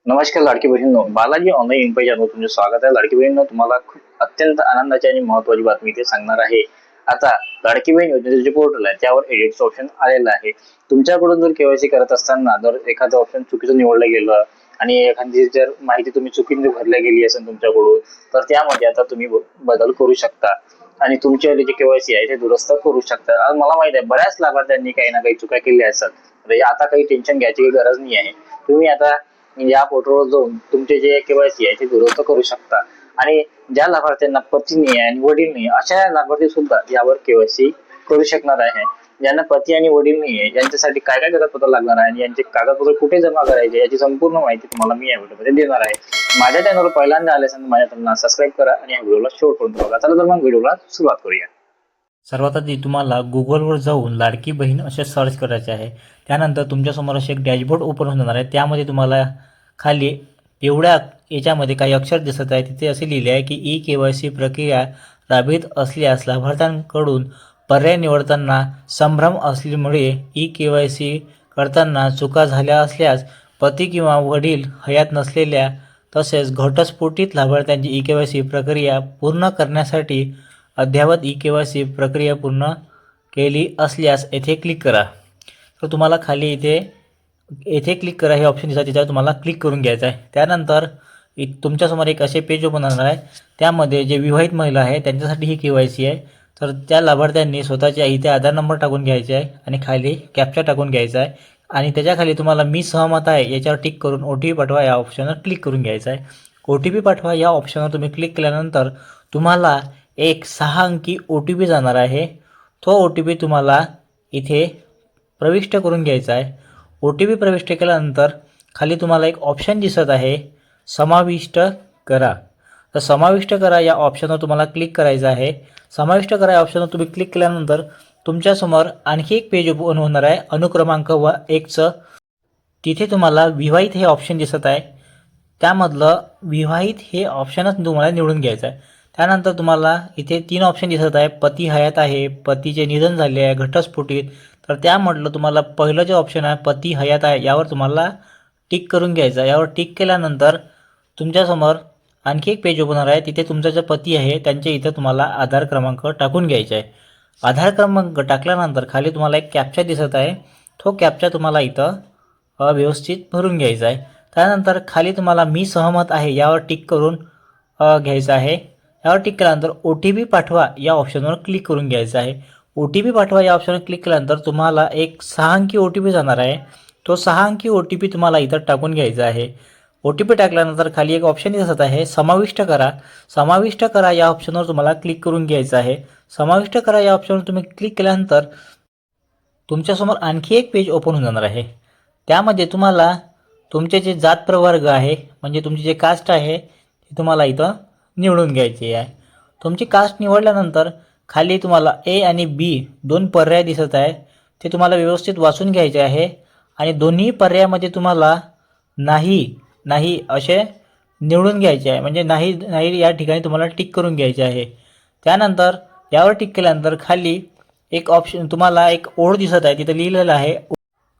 नमस्कार लाडकी बहिणींनो, Balaji online info channel तुमचे स्वागत आहे. लाडकी बहिणींनो, तुम्हाला खूप अत्यंत आनंदाची आणि महत्त्वाची बातमी इथे सांगणार आहे. आता लाडकी बहीण योजनेचे जे पोर्टल आहे त्यावर एडिटचं ऑप्शन आलेलं आहे. तुमच्याकडून जर केवायसी करत असताना जर एखादं ऑप्शन चुकीचं निवडलं गेलं आणि एखादी जर माहिती तुम्ही चुकीने भरल्या गेली असेल तुमच्याकडून, तर त्यामध्ये आता तुम्ही बदल करू शकता आणि तुमचे जे केवायसी आहे ते दुरुस्त करू शकता. आज मला माहिती आहे बऱ्याच लाभार्थ्यांनी काही ना काही चुका केल्या असतात. तर आता काही टेन्शन घ्यायची गरज नाही आहे. तुम्ही आता या पोर्टलवर जाऊन तुमचे जे केवायसी आहे ते दुरुस्त करू शकता आणि ज्या लाभार्थ्यांना पती नाही आहे आणि वडील नाही अशा लाभार्थी सुद्धा यावर केवायसी करू शकणार आहे. ज्यांना पती आणि वडील नाही आहे यांच्यासाठी काय काय कागदपत्र लागणार आहे आणि यांचे कागदपत्र कुठे जमा करायचे याची संपूर्ण माहिती तुम्हाला मी या व्हिडिओमध्ये देणार आहे. माझ्या चॅनलवर पहिल्यांदा आले असेल तर माझ्या चॅनलला सबस्क्राईब करा आणि या व्हिडिओला शेवटपर्यंत बघा. चला तर मग व्हिडिओला सुरुवात करूया. सर्वात आधी तुम्हाला गुगलवर जाऊन लाडकी बहीण असे सर्च करायचे आहे. त्यानंतर तुमच्यासमोर असे एक डॅशबोर्ड ओपन होणार आहे. त्यामध्ये तुम्हाला खाली एवढ्या याच्यामध्ये काही अक्षर दिसत आहे. तिथे असे लिहिले आहे की ई-केवायसी प्रक्रिया राबवित असल्यास लाभार्थ्यांकडून पर्याय निवडताना संभ्रम असल्यामुळे ई-केवायसी करताना चुका झाल्या असल्यास पती किंवा वडील हयात नसलेल्या तसेच घटस्फोटित लाभार्थ्यांची ई-केवायसी प्रक्रिया पूर्ण करण्यासाठी अद्ययावत ई-केवायसी प्रक्रिया पूर्ण केली असल्यास येथे क्लिक करा. तर तुम्हाला खाली येथे क्लिक करा हे ऑप्शन दिसतं, त्याच्यावर तुम्हाला क्लिक करून घ्यायचं आहे. त्यानंतर तुमच्यासमोर एक असे पेज ओपन होणार आहे. त्यामध्ये जे विवाहित महिला आहे त्यांच्यासाठी ही केवायसी आहे. तर त्या लाभार्थ्यांनी स्वतःच्या इथे आधार नंबर टाकून घ्यायचा आहे आणि खाली कॅप्चा टाकून घ्यायचा आहे आणि त्याच्याखाली तुम्हाला मी सहमत आहे याच्यावर टिक करून OTP पाठवा या ऑप्शनवर क्लिक करून घ्यायचं आहे. OTP पाठवा या ऑप्शनवर तुम्ही क्लिक केल्यानंतर तुम्हाला एक 6 अंकी OTP जाणार आहे. तो OTP तुम्हाला इथे प्रविष्ट करून घ्यायचा आहे. OTP प्रविष्ट केल्यानंतर खाली तुम्हाला एक ऑप्शन दिसत आहे समाविष्ट करा. तर समाविष्ट करा या ऑप्शनवर तुम्हाला क्लिक करायचं आहे. समाविष्ट करा या ऑप्शनवर तुम्ही क्लिक केल्यानंतर तुमच्यासमोर आणखी एक पेज ओपन होणार आहे अनुक्रमांक 1चं. तिथे तुम्हाला विवाहित हे ऑप्शन दिसत आहे. त्यामधलं विवाहित हे ऑप्शनच तुम्हाला निवडून घ्यायचं आहे. त्यानंतर तुम्हाला इथे 3 ऑप्शन दिसत आहे. पती हयात आहे, पतीचे निधन झाले आहे, घटस्फोटित. तर त्यामधलं तुम्हाला पहिलं जे ऑप्शन आहे पती हयात आहे यावर तुम्हाला टिक करून घ्यायचं आहे. यावर टिक केल्यानंतर तुमच्यासमोर आणखी एक पेज ओपन होणार आहे. तिथे तुमचा जो पती आहे त्यांच्या इथं तुम्हाला आधार क्रमांक टाकून घ्यायचा आहे. आधार क्रमांक टाकल्यानंतर खाली तुम्हाला एक कॅप्चा दिसत आहे. तो कॅप्चा तुम्हाला इथं व्यवस्थित भरून घ्यायचा आहे. त्यानंतर खाली तुम्हाला मी सहमत आहे यावर टिक करून घ्यायचं आहे. यावर टिक केल्यानंतर OTP पाठवा या ऑप्शनवर क्लिक करून घ्यायचं आहे. OTP पाठवा या ऑप्शनवर क्लिक केल्यानंतर तुम्हाला एक 6 अंकी OTP जाणार आहे. तो 6 अंकी OTP तुम्हाला इथं टाकून घ्यायचा आहे. OTP टाकल्यानंतर खाली एक ऑप्शन दिसत आहे समाविष्ट करा. समाविष्ट करा या ऑप्शनवर तुम्हाला क्लिक करून घ्यायचं आहे. समाविष्ट करा या ऑप्शनवर तुम्ही क्लिक केल्यानंतर तुमच्यासमोर आणखी एक पेज ओपन होऊन जाणार आहे. त्यामध्ये तुम्हाला तुमचे जे जात प्रवर्ग आहे म्हणजे तुमची जे कास्ट आहे ती तुम्हाला इथं निवडून घ्यायची आहे. तुमची कास्ट निवडल्यानंतर खाली तुम्हाला A आणि B 2 पर्याय दिसत आहे. ते तुम्हाला व्यवस्थित वाचून घ्यायचे आहे आणि दोन्ही पर्यायामध्ये तुम्हाला नाही असे निवडून घ्यायचे आहे. म्हणजे नाही या ठिकाणी तुम्हाला टिक करून घ्यायचे आहे. त्यानंतर यावर टिक केल्यानंतर खाली एक ऑप्शन तुम्हाला एक ओळ दिसत आहे. तिथं लिहिलेलं आहे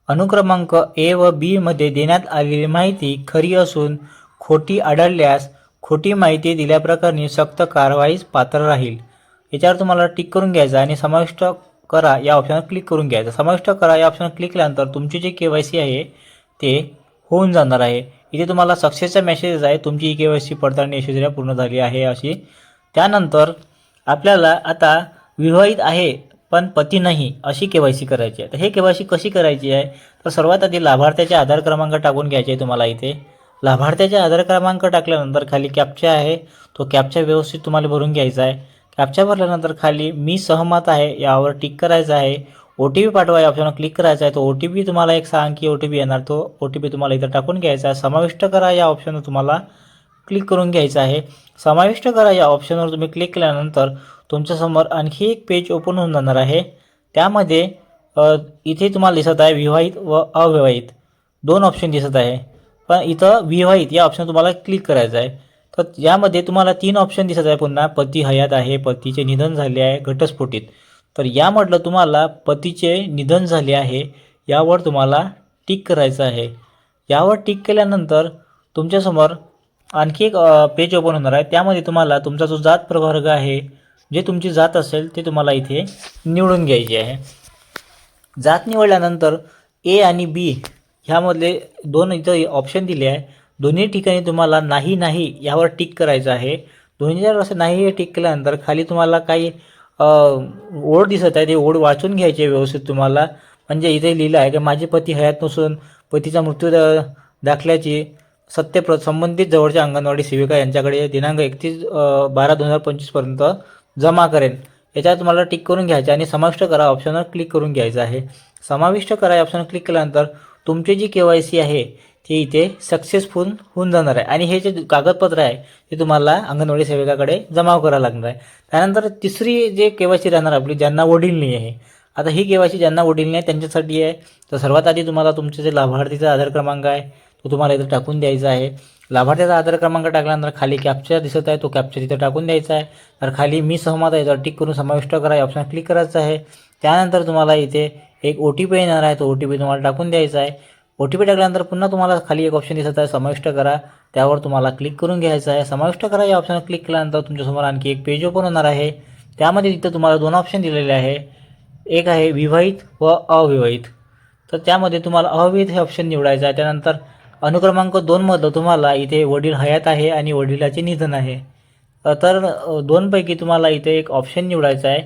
अनुक्रमांक A व B मध्ये देण्यात आलेली माहिती खरी असून खोटी आढळल्यास खोटी माहिती दिल्याप्रकरणी सक्त कारवाईस पात्र राहील. याच्यावर तुम्हाला टिक करून घ्यायचं आणि समाविष्ट करा या ऑप्शनवर क्लिक करून घ्यायचं. समाविष्ट करा या ऑप्शनवर क्लिक केल्यानंतर तुमची जे KYC आहे ते होऊन जाणार आहे. इथे तुम्हाला सक्सेसचा मेसेज आहे तुमची KYC पडताळणी यशस्वीरित्या पूर्ण झाली आहे अशी. त्यानंतर आपल्याला आता विवाहित आहे पण पती नाही अशी KYC करायची आहे. तर हे KYC कशी करायची आहे तर सर्वात आधी लाभार्थ्याचे आधार क्रमांक टाकून घ्यायचे तुम्हाला इथे. लाभार्थ्याचे आधार क्रमांक टाकल्यानंतर खाली कॅप्चा आहे तो कॅप्चा व्यवस्थित तुम्हाला भरून घ्यायचा आहे. कॅप्चा भरल्यानंतर खाली मी सहमत आहे यावर टिक करायचं आहे. OTP पाठवा या ऑप्शनवर क्लिक करायचा आहे. तो OTP तुम्हाला एक 6 अंकी OTP येणार. तो OTP तुम्हाला इथं टाकून घ्यायचा आहे. समाविष्ट करा या ऑप्शनवर तुम्हाला क्लिक करून घ्यायचं आहे. समाविष्ट करा या ऑप्शनवर तुम्ही क्लिक केल्यानंतर तुमच्यासमोर आणखी एक पेज ओपन होऊन जाणार आहे. त्यामध्ये इथे तुम्हाला दिसत आहे विवाहित व अविवाहित 2 ऑप्शन दिसत आहे. पण इथं विवाहित या ऑप्शन तुम्हाला क्लिक करायचं आहे. तर यामध्ये तुम्हाला 3 ऑप्शन दिसत आहे पुन्हा पती हयात आहे, पतीचे निधन झाले आहे, घटस्फोटित. तर यामधलं तुम्हाला पतीचे निधन झाले आहे यावर तुम्हाला टिक करायचं आहे. यावर टिक केल्यानंतर तुमच्यासमोर आणखी एक पेज ओपन होणार आहे. त्यामध्ये तुम्हाला तुमचा जो जात प्रवर्ग आहे, जे तुमची जात असेल ते तुम्हाला इथे निवडून घ्यायची आहे. जात निवडल्यानंतर ए आणि बी ह्यामधले दोन इथं ऑप्शन दिले आहे. दोन्ही ठिकाणी तुम्हाला नाही नाही यावर टिक करायचं आहे. दोन्ही जर असं नाही हे टिक केल्यानंतर खाली तुम्हाला काही ओळ दिसत आहे, ते ओळ वाचून घ्यायची आहे व्यवस्थित तुम्हाला. म्हणजे इथे लिहिलं आहे की माझे पती हयात नसून पतीचा मृत्यू दाखल्याची संबंधित जवळच्या अंगणवाडी सेविका यांच्याकडे दिनांक 31/12/2025 जमा करेन. याच्यावर तुम्हाला टिक करून घ्यायचं आणि समाविष्ट करा ऑप्शनवर क्लिक करून घ्यायचं आहे. समाविष्ट करा या ऑप्शनवर क्लिक केल्यानंतर तुमची जी KYC आहे ते इथे सक्सेसफुल होऊन जाणार आहे आणि हे जे कागदपत्र आहे ते तुम्हाला अंगणवाडी सेविकाकडे जमा करावं लागणार आहे. त्यानंतर तिसरी जे KYC राहणार आपली, ज्यांना वडील नाही आहे. आता ही KYC ज्यांना वडील नाही त्यांच्यासाठी आहे. तर सर्वात आधी तुम्हाला तुमचे जे लाभार्थीचा आधार क्रमांक आहे तो तुम्हाला इथं टाकून द्यायचा आहे. लाभार्थीचा आधार क्रमांक टाकल्यानंतर खाली कॅप्चा दिसत आहे, तो कॅप्चा तिथं टाकून द्यायचा आहे. तर खाली मी सहमत आहे याच्यावर टिक करून समाविष्ट करा या ऑप्शन क्लिक करायचं आहे. त्यानंतर तुम्हाला इथे एक OTP येणार आहे, तो OTP तुम्हाला टाकून द्यायचा आहे. OTP टाकल्यानंतर पुन्हा तुम्हाला खाली एक ऑप्शन दिसत आहे समाविष्ट करा, त्यावर तुम्हाला क्लिक करून घ्यायचं आहे. समाविष्ट करा या ऑप्शनवर क्लिक केल्यानंतर तुमच्यासमोर आणखी एक पेज ओपन होणार आहे. त्यामध्ये तिथं तुम्हाला दोन ऑप्शन दिलेले आहे. एक आहे विवाहित व अविवाहित. तर त्यामध्ये तुम्हाला अविवाहित हे ऑप्शन निवडायचं आहे. त्यानंतर अनुक्रमांक 2 तुम्हाला इथे वडील हयात आहे आणि वडिलाचे निधन आहे. तर दोनपैकी तुम्हाला इथे एक ऑप्शन निवडायचा आहे.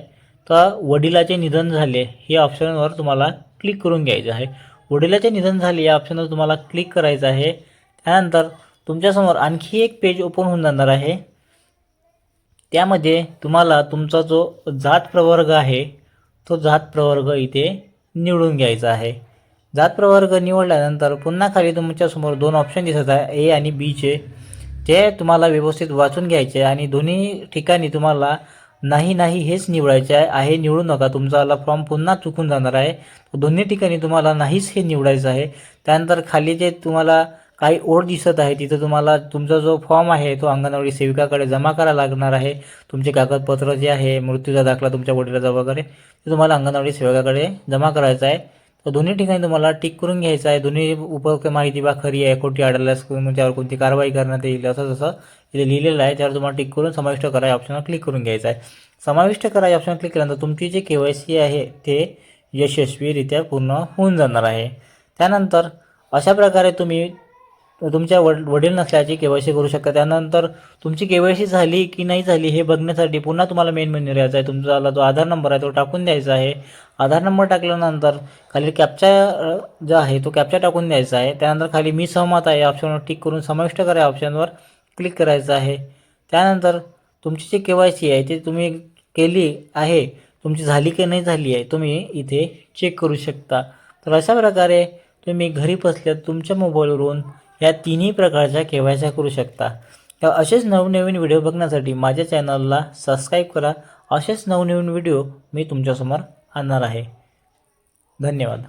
तर वडिलाचे निधन झाले या ऑप्शनवर तुम्हाला क्लिक करून घ्यायचं आहे. वडिलाचे निधन झाले या ऑप्शनवर तुम्हाला क्लिक करायचं आहे. त्यानंतर तुमच्यासमोर आणखी एक पेज ओपन होऊन जाणार आहे. त्यामध्ये तुम्हाला तुमचा जो जात प्रवर्ग आहे तो जात प्रवर्ग इथे निवडून घ्यायचा आहे. जात प्रवर्ग निवडल्यानंतर पुन्हा खाली तुमच्यासमोर दोन ऑप्शन दिसत आहे A आणि Bचे. ते तुम्हाला व्यवस्थित वाचून घ्यायचे आणि दोन्ही ठिकाणी तुम्हाला नाही नाही हेच निवडायचे आहे. निवडू नका, तुमचा फॉर्म पुन्हा चुकून जाणार आहे. दोन्ही ठिकाणी तुम्हाला नाहीच हे निवडायचं आहे. त्यानंतर खाली जे तुम्हाला काही ओळ दिसत आहे तिथं तुम्हाला तुमचा जो फॉर्म आहे तो अंगणवाडी सेविकाकडे जमा करायला लागणार आहे. तुमचे कागदपत्र जे आहे, मृत्यूचा दाखला तुमच्या वडिलाचा वगैरे, ते तुम्हाला अंगणवाडी सेविकाकडे जमा करायचं आहे. तर दोन्ही ठिकाणी तुम्हाला टिक करून घ्यायचं आहे. दोन्ही उपयुक्त माहिती बा खरी आहे, खोटी आढळल्यास त्यावर कोणती कारवाई करण्यात येईल असं जसं इथे लिहिलेलं आहे. त्यावर तुम्हाला टिक करून समाविष्ट करा या ऑप्शनवर क्लिक करून घ्यायचं आहे. समाविष्ट करा या ऑप्शनवर क्लिक केल्यानंतर तुमची जी KYC आहे ते यशस्वीरित्या पूर्ण होऊन जाणार आहे. त्यानंतर अशा प्रकारे तुम्ही तुमच्या वडील नसल्याची KYC करू शकता. त्यानंतर तुमची KYC झाली की नाही झाली हे बघण्यासाठी पुन्हा तुम्हाला मेन मेन्यू यायचा आहे. तुमचा जो आधार नंबर आहे तो टाकून द्यायचा आहे. आधार नंबर टाकल्यानंतर खाली कॅप्चा जो आहे तो कॅप्चा टाकून द्यायचा आहे. त्यानंतर खाली मी सहमत आहे या ऑप्शनवर टिक करून समाविष्ट करा या ऑप्शनवर क्लिक करायचं आहे. त्यानंतर तुमची जी KYC आहे ती तुम्ही केली आहे, तुमची झाली की नाही झाली आहे तुम्ही इथे चेक करू शकता. तर अशा प्रकारे तुम्ही घरी बसल्या तुमच्या मोबाईलवरून या तिन्ही प्रकारच्या KYC करू शकता. तर असेच नवनवीन व्हिडिओ बघण्यासाठी माझ्या चॅनलला सबस्क्राईब करा. असेच नवनवीन व्हिडिओ मी तुमच्यासमोर आणणार आहे. धन्यवाद.